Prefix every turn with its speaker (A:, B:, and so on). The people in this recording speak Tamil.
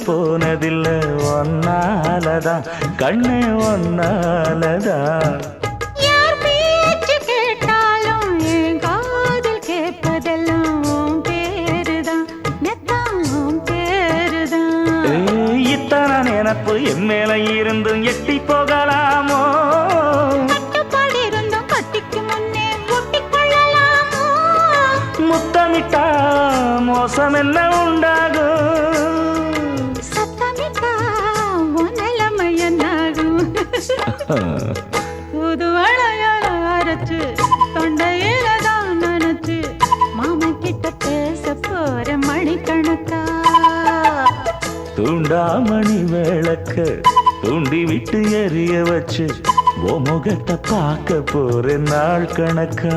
A: போனதில்ல ஒன்னாலதான் கண்ணே ஒன்னாலதான்
B: யார் பேச்சு கேட்டாலும் என் காதில் கேட்பதெல்லாம் உன் பேருதான் நெத்தான் உன் பேருதான்
A: இத்தனை நினப்பு என் மேல இருந்தும் எட்டி போகலாமோ
B: கட்டுப்பாடு இருந்தும் கட்டிக்கு முன்னே ஒட்டிக்கொள்ளலாமோ
A: முத்தமிட்டா மோசம் என்ன உண்டாகும்
B: சத்தமிட்டா உன் நிலைமை என்னாகும் புது வளையல அரைச்சு தொண்டையில தான் நினைச்சு மாமன் கிட்ட பேச போற மணிக்கணக்கா
A: தூண்டாமணி விளக்க தூண்டி விட்டு எரிய வச்சு ஓ முகத்தை பார்க்க போற நாள் கணக்கா